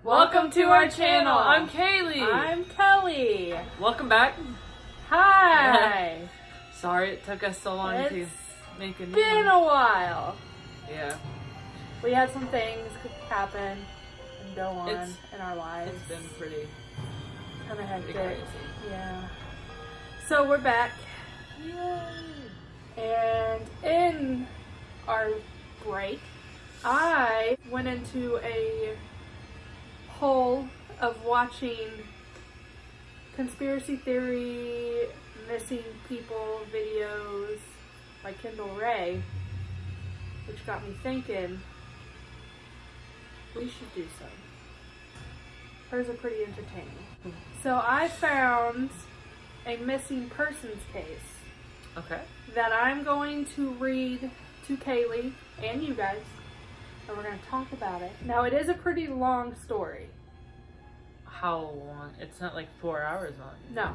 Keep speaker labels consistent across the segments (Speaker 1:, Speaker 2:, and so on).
Speaker 1: Welcome to our channel. I'm Kaylee.
Speaker 2: I'm Kellie.
Speaker 1: Welcome back.
Speaker 2: Hi.
Speaker 1: Sorry it took us so long to make a new
Speaker 2: Been a while.
Speaker 1: Yeah.
Speaker 2: We had some things happen and go on in our lives.
Speaker 1: It's been pretty
Speaker 2: kind of hectic.
Speaker 1: crazy.
Speaker 2: Yeah. So we're back.
Speaker 1: Yay.
Speaker 2: And in our break, I went into a hole of watching conspiracy theory, missing people videos by Kendall Ray, which got me thinking we should do some. Hers are pretty entertaining. So I found a missing persons case.
Speaker 1: Okay.
Speaker 2: That I'm going to read to Kaylee and you guys, and we're going to talk about it. Now, it is a pretty long story.
Speaker 1: How long? It's not like 4 hours long.
Speaker 2: No.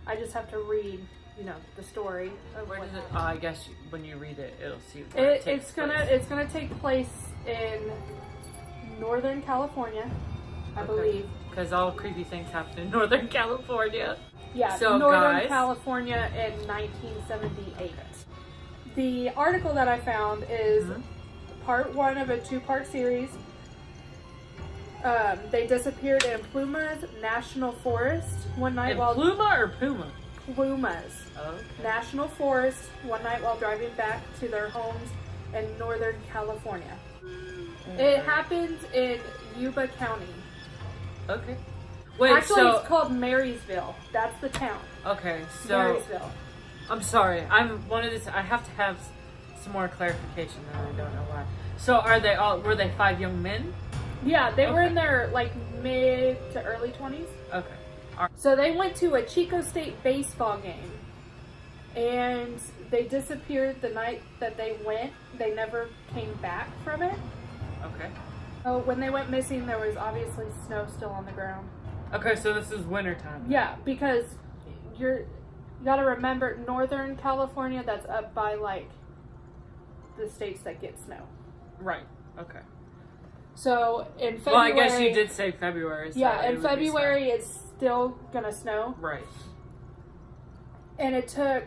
Speaker 2: I just have to read, the story of
Speaker 1: Where
Speaker 2: what
Speaker 1: does it?
Speaker 2: happened.
Speaker 1: I guess when you read it, it'll see where it takes place.
Speaker 2: It's gonna take place in Northern California, I believe.
Speaker 1: Because all creepy things happen in Northern California.
Speaker 2: Yeah,
Speaker 1: So,
Speaker 2: Northern
Speaker 1: guys,
Speaker 2: California in 1978. The article that I found is part 1 of a 2-part series. They disappeared in Plumas National Forest one night
Speaker 1: in
Speaker 2: while
Speaker 1: Pluma or Puma?
Speaker 2: Plumas
Speaker 1: Okay.
Speaker 2: National Forest one night while driving back to their homes in Northern California. It happened in Yuba County.
Speaker 1: Okay. Wait,
Speaker 2: Actually, it's called Marysville. That's the town.
Speaker 1: Okay, so
Speaker 2: Marysville.
Speaker 1: I'm sorry. I'm one of this. I have to have some more clarification, and I don't know why. So, were they 5 young men?
Speaker 2: Yeah, they were
Speaker 1: Okay.
Speaker 2: in their mid to early 20s.
Speaker 1: Okay.
Speaker 2: So they went to a Chico State baseball game, and they disappeared the night that they went. They never came back from it.
Speaker 1: Okay.
Speaker 2: Oh, when they went missing, there was obviously snow still on the ground.
Speaker 1: Okay, so this is wintertime.
Speaker 2: Yeah, because you gotta remember, Northern California, that's up by the states that get snow.
Speaker 1: Right. Okay.
Speaker 2: So in February,
Speaker 1: Well, I guess you did say February. So
Speaker 2: yeah,
Speaker 1: it
Speaker 2: in
Speaker 1: would be
Speaker 2: February it's still gonna snow.
Speaker 1: Right.
Speaker 2: And it took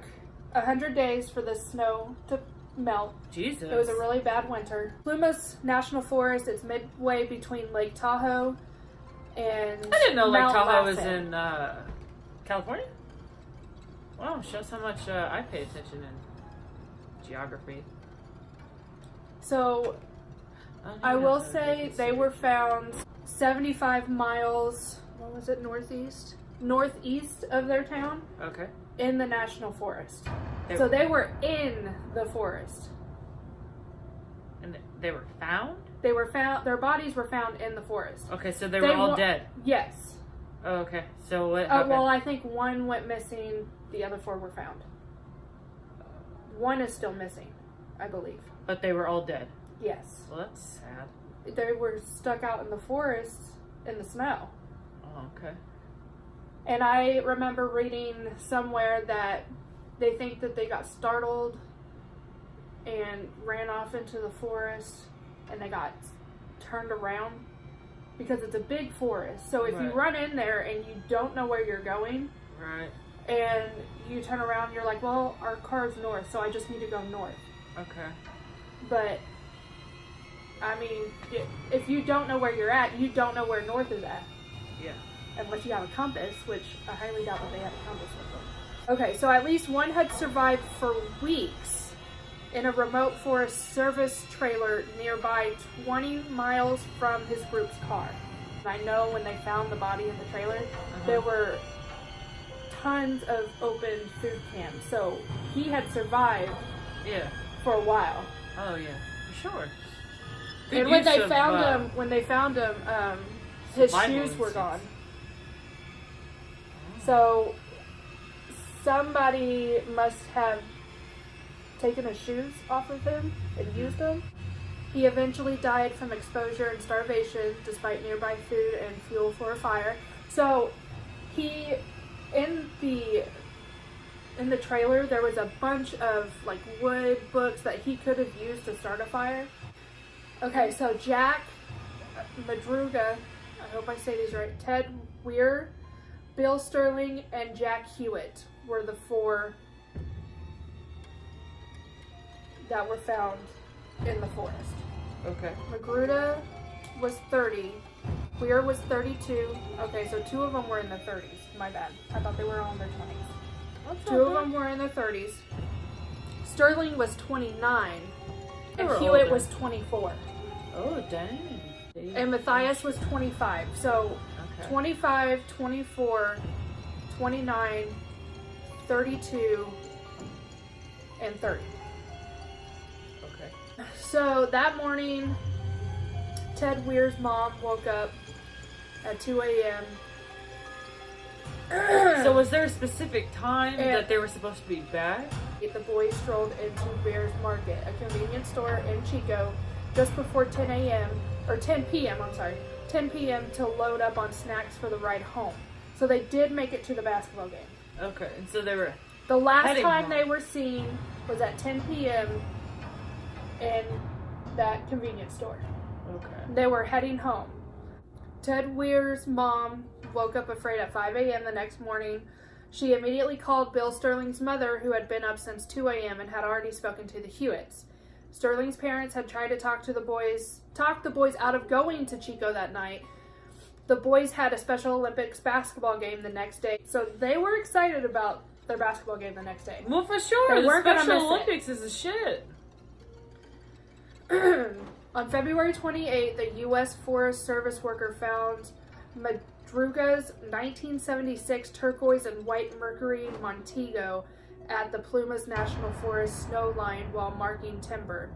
Speaker 2: 100 days for the snow to melt.
Speaker 1: Jesus.
Speaker 2: It was a really bad winter. Plumas National Forest, it's midway between Lake Tahoe and
Speaker 1: I didn't know Lake
Speaker 2: Mount
Speaker 1: Tahoe was
Speaker 2: Lassen.
Speaker 1: in California. Wow, shows how much I pay attention in geography.
Speaker 2: So I will say they were found 75 miles, northeast of their town.
Speaker 1: Okay.
Speaker 2: In the National Forest. So they were in the forest.
Speaker 1: And they were found?
Speaker 2: They were found, their bodies were found in the forest.
Speaker 1: Okay, so they were all dead.
Speaker 2: Yes.
Speaker 1: Oh, okay. So what happened?
Speaker 2: Well, I think one went missing, the other 4 were found. One is still missing, I believe.
Speaker 1: But they were all dead.
Speaker 2: Yes.
Speaker 1: Well, that's sad.
Speaker 2: They were stuck out in the forest in the snow.
Speaker 1: Oh, okay.
Speaker 2: And I remember reading somewhere that they think that they got startled and ran off into the forest and they got turned around because it's a big forest. So if you run in there and you don't know where you're going,
Speaker 1: right,
Speaker 2: and you turn around, you're like, well, our car's north, so I just need to go north.
Speaker 1: Okay.
Speaker 2: But I mean, if you don't know where you're at, you don't know where north is at.
Speaker 1: Yeah.
Speaker 2: Unless you have a compass, which I highly doubt that they had a compass with them. Okay, so at least one had survived for weeks in a remote forest service trailer nearby 20 miles from his group's car. And I know when they found the body in the trailer, there were tons of open food cans. So he had survived for a while.
Speaker 1: Oh, yeah. For sure.
Speaker 2: And when they found him, his shoes were gone. So somebody must have taken his shoes off of him and used them. He eventually died from exposure and starvation despite nearby food and fuel for a fire. So he, in the trailer, there was a bunch of like wood, books that he could have used to start a fire. Okay, so Jack Madruga, I hope I say these right, Ted Weir, Bill Sterling, and Jack Hewitt were the 4 that were found in the forest.
Speaker 1: Okay.
Speaker 2: Magruder was 30. Weir was 32. Okay, so 2 of them were in their 30s. My bad. I thought they were all in their 20s. 2 of them were in their 30s. Sterling was 29. And Hewitt was 24.
Speaker 1: Oh, dang.
Speaker 2: And Matthias was 25. So 25, 24, 29, 32, and 30.
Speaker 1: Okay.
Speaker 2: So that morning, Ted Weir's mom woke up at 2 a.m.
Speaker 1: So was there a specific time that they were supposed to be back?
Speaker 2: The boys strolled into Bears Market, a convenience store in Chico, just before 10 a.m. or 10 p.m. I'm sorry, 10 p.m. to load up on snacks for the ride home. So they did make it to the basketball game.
Speaker 1: Okay, and so they were.
Speaker 2: The last time they were seen was at 10 p.m. in that convenience store.
Speaker 1: Okay.
Speaker 2: They were heading home. Ted Weir's mom woke up afraid at 5 a.m. the next morning. She immediately called Bill Sterling's mother, who had been up since 2 a.m. and had already spoken to the Hewitts. Sterling's parents had tried to talk the boys out of going to Chico that night. The boys had a Special Olympics basketball game the next day, so they were excited about their basketball game the next day.
Speaker 1: Well, for sure,
Speaker 2: They weren't
Speaker 1: the
Speaker 2: gonna
Speaker 1: Special
Speaker 2: miss
Speaker 1: Olympics is a shit.
Speaker 2: On February 28th, a U.S. Forest Service worker found Madruga's 1976 turquoise and white Mercury Montego at the Plumas National Forest snow line while marking timber.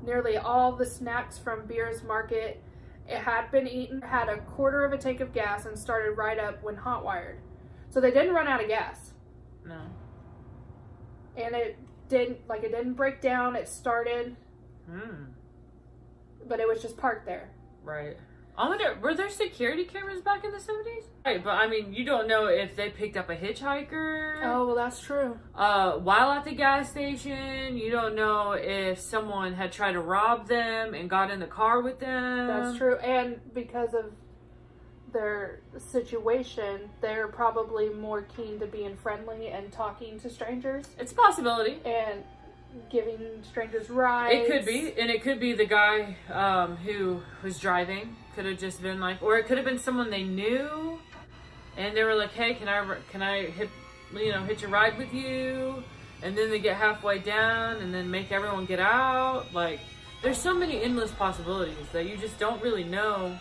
Speaker 2: Nearly all the snacks from Beers Market it had been eaten, had a quarter of a tank of gas, and started right up when hot-wired. So they didn't run out of gas.
Speaker 1: No.
Speaker 2: And it didn't break down, it started. But it was just parked there.
Speaker 1: Right. I wonder, were there security cameras back in the 70s? Right, but I mean, you don't know if they picked up a hitchhiker.
Speaker 2: Oh, well, that's true.
Speaker 1: While at the gas station. You don't know if someone had tried to rob them and got in the car with them.
Speaker 2: That's true. And because of their situation, they're probably more keen to being friendly and talking to strangers.
Speaker 1: It's a possibility.
Speaker 2: And giving strangers rides.
Speaker 1: It could be. And it could be the guy who was driving. Could have just been like, or it could have been someone they knew, and they were like, "Hey, can I hitch a ride with you?" And then they get halfway down, and then make everyone get out. Like, there's so many endless possibilities that you just don't really know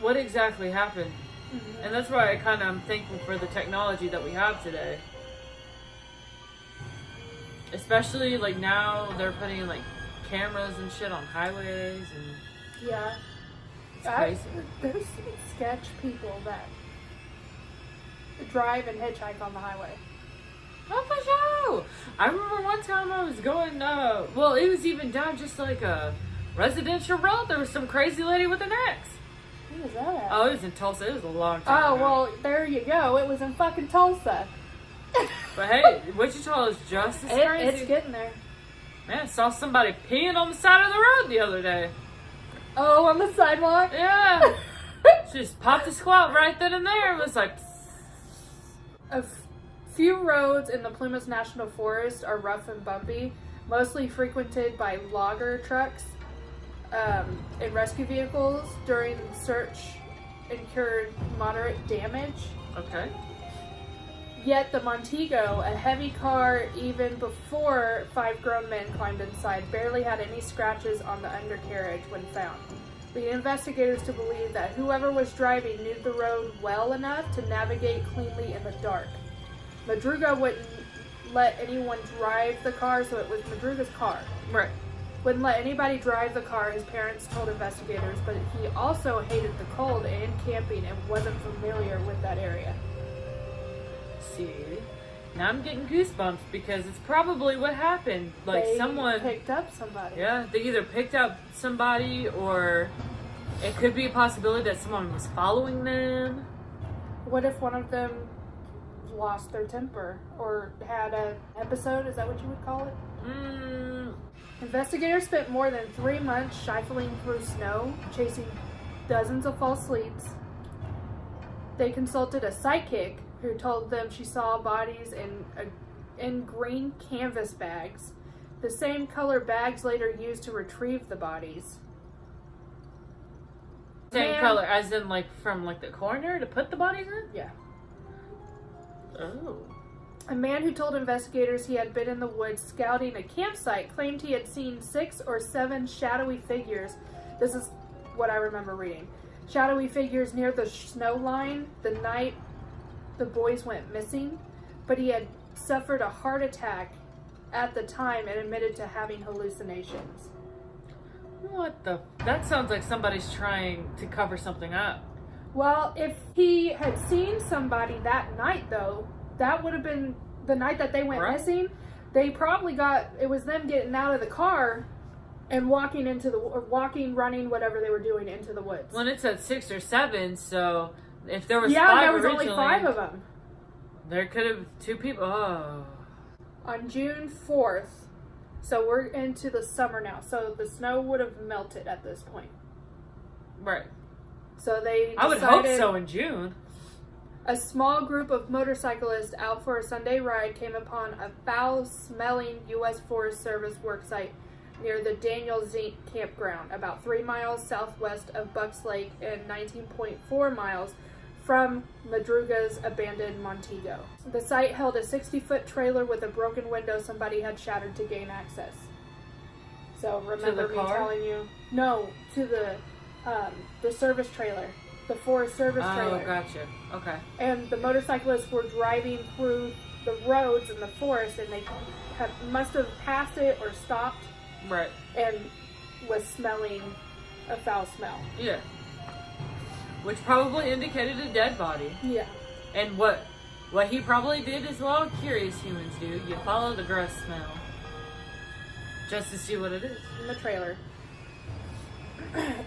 Speaker 1: what exactly happened. Mm-hmm. And that's why I kind of am thankful for the technology that we have today. Especially like now they're putting like cameras and shit on highways and
Speaker 2: yeah,
Speaker 1: it's crazy.
Speaker 2: There's some sketch people that drive and hitchhike on the highway.
Speaker 1: Oh, for sure. I remember one time I was going, well, it was even down just like a residential road. There was some crazy lady with an axe.
Speaker 2: Where was that at?
Speaker 1: Oh, it was in Tulsa. It was a long time ago.
Speaker 2: Well, there you go. It was in fucking Tulsa.
Speaker 1: But hey, Wichita is just as crazy.
Speaker 2: It's getting there.
Speaker 1: Man, I saw somebody peeing on the side of the road the other day.
Speaker 2: Oh, on the sidewalk?
Speaker 1: Yeah. She just popped a squat right then and there. It was like...
Speaker 2: A few roads in the Plumas National Forest are rough and bumpy, mostly frequented by logger trucks and rescue vehicles. During search, incurred moderate damage.
Speaker 1: Okay.
Speaker 2: Yet the Montego, a heavy car even before 5 grown men climbed inside, barely had any scratches on the undercarriage when found, leading investigators to believe that whoever was driving knew the road well enough to navigate cleanly in the dark. Madruga wouldn't let anyone drive the car, so it was Madruga's car.
Speaker 1: Right.
Speaker 2: Wouldn't let anybody drive the car, his parents told investigators, but he also hated the cold and camping and wasn't familiar with that area.
Speaker 1: see. Now I'm getting goosebumps because it's probably what happened. Like
Speaker 2: They
Speaker 1: someone
Speaker 2: picked up somebody.
Speaker 1: Yeah, they either picked up somebody or it could be a possibility that someone was following them.
Speaker 2: What if one of them lost their temper or had an episode? Is that what you would call it? Investigators spent more than 3 months shuffling through snow, chasing dozens of false leads. They consulted a psychic who told them she saw bodies in green canvas bags, the same color bags later used to retrieve the bodies.
Speaker 1: Same color, as in like from like the coroner to put the bodies in?
Speaker 2: Yeah.
Speaker 1: Oh.
Speaker 2: A man who told investigators he had been in the woods scouting a campsite claimed he had seen 6 or 7 shadowy figures. This is what I remember reading. Shadowy figures near the snow line the night the boys went missing, but he had suffered a heart attack at the time and admitted to having hallucinations.
Speaker 1: What the? That sounds like somebody's trying to cover something up.
Speaker 2: Well, if he had seen somebody that night, though, that would have been the night that they went missing. They probably it was them getting out of the car and walking, running, whatever they were doing into the woods.
Speaker 1: When it said 6 or 7, so if there was 5
Speaker 2: there was
Speaker 1: originally,
Speaker 2: only 5 of them.
Speaker 1: There could have 2 people. Oh.
Speaker 2: On June 4th, so we're into the summer now, so the snow would have melted at this point.
Speaker 1: Right.
Speaker 2: So they decided,
Speaker 1: I would hope so in June.
Speaker 2: A small group of motorcyclists out for a Sunday ride came upon a foul-smelling U.S. Forest Service worksite near the Daniel Zink campground, about 3 miles southwest of Bucks Lake and 19.4 miles from Madruga's abandoned Montego. The site held a 60-foot trailer with a broken window somebody had shattered to gain access. So remember me telling you? No, to the service trailer. The Forest Service trailer.
Speaker 1: Oh, gotcha. Okay.
Speaker 2: And the motorcyclists were driving through the roads in the forest, and they must have passed it or stopped.
Speaker 1: Right.
Speaker 2: And was smelling a foul smell.
Speaker 1: Yeah. Which probably indicated a dead body.
Speaker 2: Yeah.
Speaker 1: And what he probably did is what all curious humans do. You follow the gross smell. Just to see what it is.
Speaker 2: In the trailer.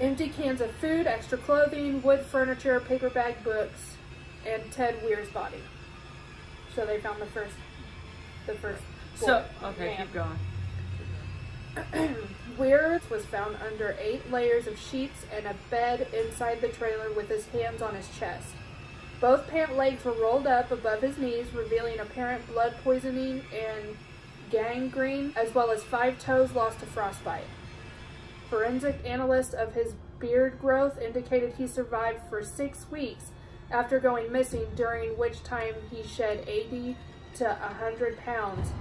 Speaker 2: Empty cans of food, extra clothing, wood furniture, paper bag books, and Ted Weir's body. So they found the first
Speaker 1: So, okay, keep going.
Speaker 2: Weir was found under 8 layers of sheets and a bed inside the trailer with his hands on his chest. Both pant legs were rolled up above his knees, revealing apparent blood poisoning and gangrene, as well as 5 toes lost to frostbite. Forensic analysts of his beard growth indicated he survived for 6 weeks after going missing, during which time he shed 80 to 100 pounds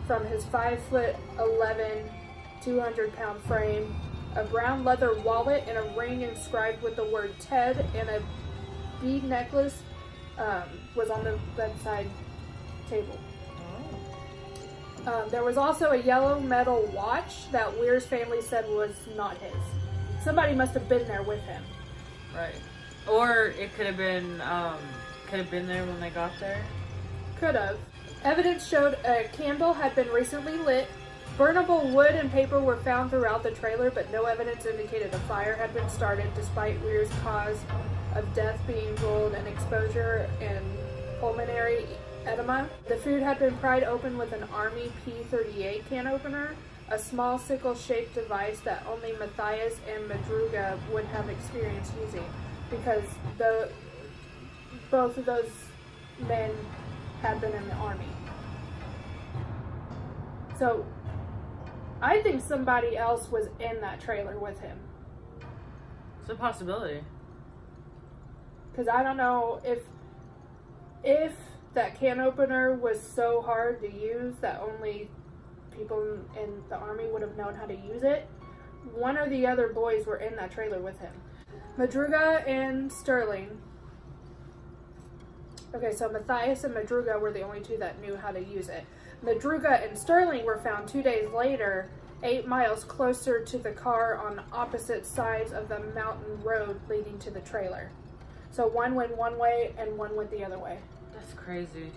Speaker 2: from his 5'11", 200-pound frame. A brown leather wallet and a ring inscribed with the word Ted and a bead necklace was on the bedside table. There was also a yellow metal watch that Weir's family said was not his. Somebody must have been there with him.
Speaker 1: Right. Or it could have been there when they got there.
Speaker 2: Could have. Evidence showed a candle had been recently lit. Burnable wood and paper were found throughout the trailer, but no evidence indicated a fire had been started, despite Weir's cause of death being ruled an exposure and pulmonary edema. The food had been pried open with an Army P-38 can opener, a small sickle-shaped device that only Matthias and Madruga would have experience using, because both of those men had been in the Army. So, I think somebody else was in that trailer with him.
Speaker 1: It's a possibility.
Speaker 2: Because I don't know if that can opener was so hard to use that only people in the Army would have known how to use it. One or the other boys were in that trailer with him. Madruga and Sterling. Okay, so Matthias and Madruga were the only 2 that knew how to use it. Madruga and Sterling were found 2 days later, 8 miles closer to the car on opposite sides of the mountain road leading to the trailer. So one went one way and one went the other way.
Speaker 1: That's crazy.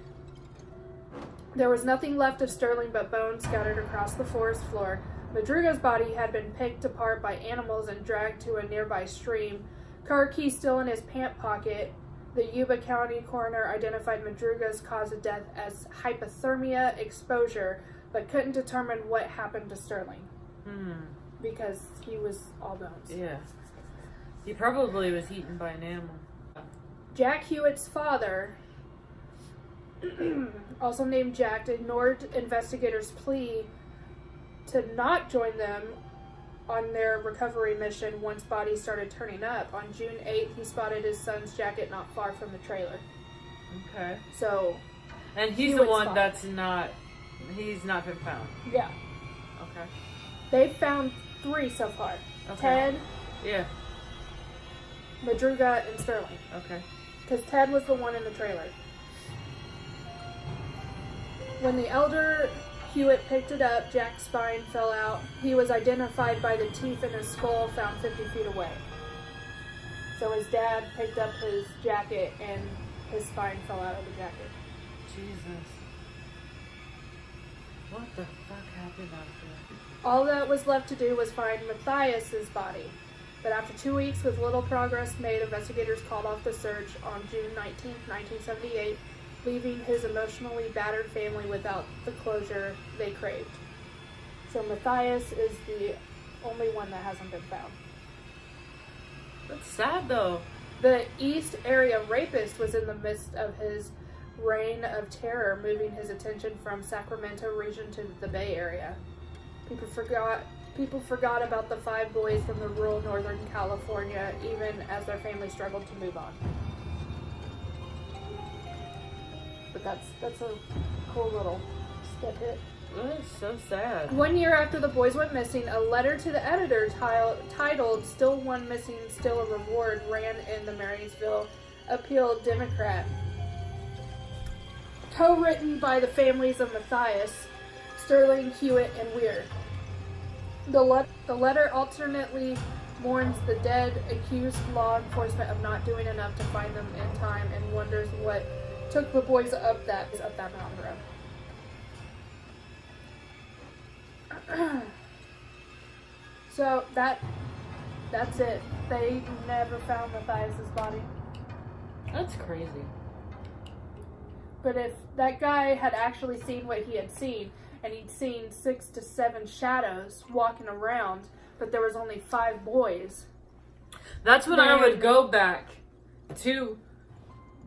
Speaker 2: There was nothing left of Sterling but bones scattered across the forest floor. Madruga's body had been picked apart by animals and dragged to a nearby stream. Car key still in his pant pocket. The Yuba County coroner identified Madruga's cause of death as hypothermia exposure, but couldn't determine what happened to Sterling. Because he was all bones.
Speaker 1: Yeah. He probably was eaten by an animal.
Speaker 2: Jack Hewitt's father, also named Jack, ignored investigators' plea to not join them on their recovery mission once bodies started turning up. On June 8th, he spotted his son's jacket not far from the trailer.
Speaker 1: Okay.
Speaker 2: So,
Speaker 1: and he's the one that's not, he's not been found.
Speaker 2: Yeah.
Speaker 1: Okay.
Speaker 2: They've found 3 so far.
Speaker 1: Okay.
Speaker 2: Ted,
Speaker 1: yeah,
Speaker 2: Madruga, and Sterling.
Speaker 1: Okay.
Speaker 2: Because Ted was the one in the trailer. When the elder Hewitt picked it up, Jack's spine fell out. He was identified by the teeth in his skull found 50 feet away. So his dad picked up his jacket and his spine fell out of the jacket.
Speaker 1: Jesus. What the fuck happened out there?
Speaker 2: All that was left to do was find Matthias's body. But after 2 weeks with little progress made, investigators called off the search on June 19, 1978, leaving his emotionally battered family without the closure they craved. So Matthias is the only one that hasn't been found.
Speaker 1: That's sad though.
Speaker 2: The East Area rapist was in the midst of his reign of terror, moving his attention from Sacramento region to the Bay Area. People forgot about the 5 boys from the rural Northern California, even as their family struggled to move on. But that's a cool little snippet.
Speaker 1: That is so sad.
Speaker 2: 1 year after the boys went missing, a letter to the editor titled "Still One Missing, Still a Reward" ran in the Marysville Appeal Democrat. Co-written by the families of Matthias, Sterling, Hewitt, and Weir. The letter alternately warns the dead, accused law enforcement of not doing enough to find them in time, and wonders what took the boys up that mountain road. So that's it. They never found Matthias's body.
Speaker 1: That's crazy.
Speaker 2: But if that guy had actually seen what he had seen, and he'd seen 6 to 7 shadows walking around, but there was only 5 boys.
Speaker 1: That's when I would go back to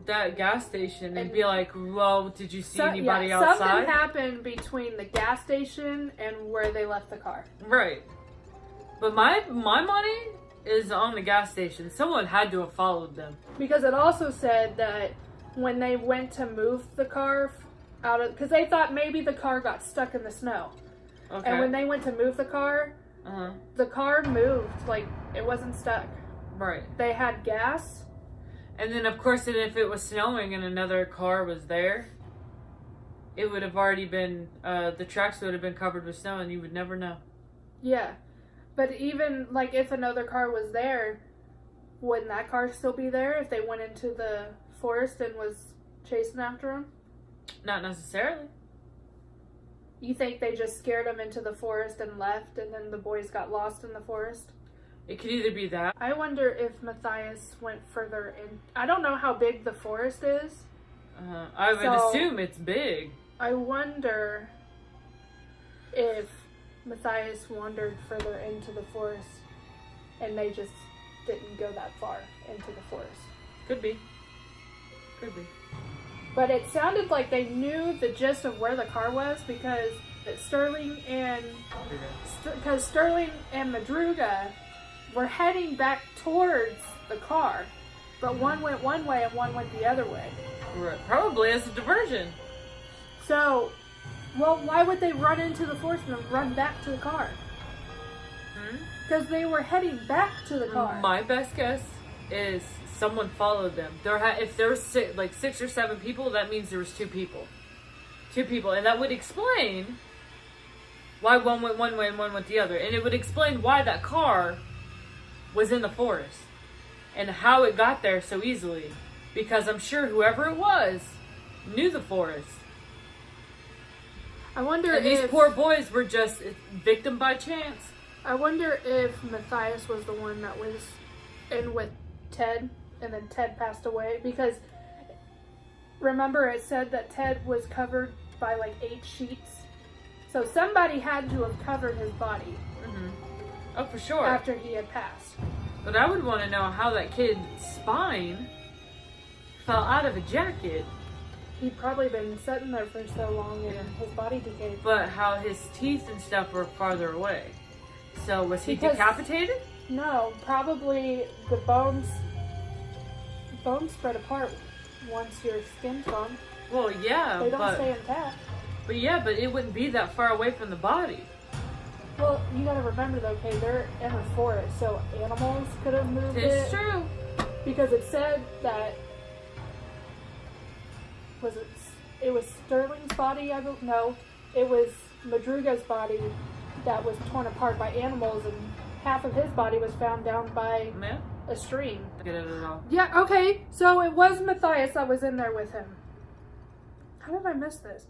Speaker 1: that gas station and be like, well, did you see anybody outside?
Speaker 2: Something happened between the gas station and where they left the car.
Speaker 1: Right. But my money is on the gas station. Someone had to have followed them.
Speaker 2: Because it also said that when they went to move the car out of, because they thought maybe the car got stuck in the snow. Okay. And when they went to move the car moved, like it wasn't stuck.
Speaker 1: Right.
Speaker 2: They had gas.
Speaker 1: And then, of course, if it was snowing and another car was there, it would have already been, the tracks would have been covered with snow and you would never know.
Speaker 2: Yeah. But even, like, if another car was there, wouldn't that car still be there if they went into the forest and was chasing after them?
Speaker 1: Not necessarily.
Speaker 2: You think they just scared them into the forest and left, and then the boys got lost in the forest?
Speaker 1: It could either be that.
Speaker 2: I wonder if Matthias went further in. I don't know how big the forest is.
Speaker 1: I would assume it's big.
Speaker 2: I wonder if Matthias wandered further into the forest and they just didn't go that far into the forest.
Speaker 1: Could be. Could be.
Speaker 2: But it sounded like they knew the gist of where the car was because Sterling and Madruga were heading back towards the car, but one went one way and one went the other way.
Speaker 1: Right. Probably as a diversion.
Speaker 2: So, well, why would they run into the forest and run back to the car? Because they were heading back to the car.
Speaker 1: My best guess is someone followed them. If there was 6 or 7 people, that means there was 2 people. 2 people, and that would explain why one went one way and one went the other, and it would explain why that car was in the forest and how it got there so easily. Because I'm sure whoever it was knew the forest.
Speaker 2: I wonder
Speaker 1: And
Speaker 2: if
Speaker 1: these poor boys were just victim by chance.
Speaker 2: I wonder if Matthias was the one that was in with Ted, and then Ted passed away. Because remember, it said that Ted was covered by like 8 sheets. So somebody had to have covered his body.
Speaker 1: Mm-hmm. Oh, for sure.
Speaker 2: After he had passed.
Speaker 1: But I would want to know how that kid's spine fell out of a jacket.
Speaker 2: He'd probably been sitting there for so long and his body decayed.
Speaker 1: But how his teeth and stuff were farther away. So was he decapitated?
Speaker 2: No, probably the bones spread apart once your skin's gone.
Speaker 1: Well, yeah,
Speaker 2: They don't stay intact.
Speaker 1: But yeah, but it wouldn't be that far away from the body.
Speaker 2: Well, you gotta remember though, okay, they're in a forest, so animals could have moved it.
Speaker 1: It's true.
Speaker 2: Because it said that it was Sterling's body, no, it was Madruga's body that was torn apart by animals, and half of his body was found down by a stream.
Speaker 1: Get it at all.
Speaker 2: Yeah, okay, so it was Matthias that was in there with him. How did I miss this?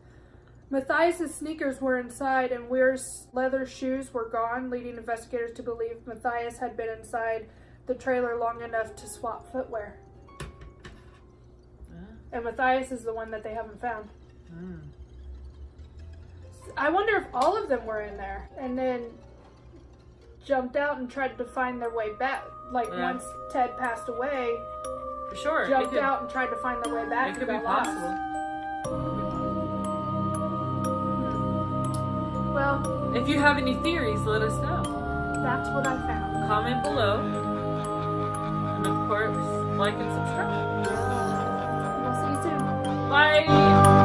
Speaker 2: Matthias' sneakers were inside and Weir's leather shoes were gone, leading investigators to believe Matthias had been inside the trailer long enough to swap footwear. And Matthias is the one that they haven't found. I wonder if all of them were in there and then jumped out and tried to find their way back. Like once Ted passed away,
Speaker 1: for sure,
Speaker 2: jumped out and tried to find their way back.
Speaker 1: It could be possible.
Speaker 2: Well,
Speaker 1: if you have any theories, let us know.
Speaker 2: That's what I found.
Speaker 1: Comment below. And of course, like and subscribe.
Speaker 2: We'll see you soon.
Speaker 1: Bye!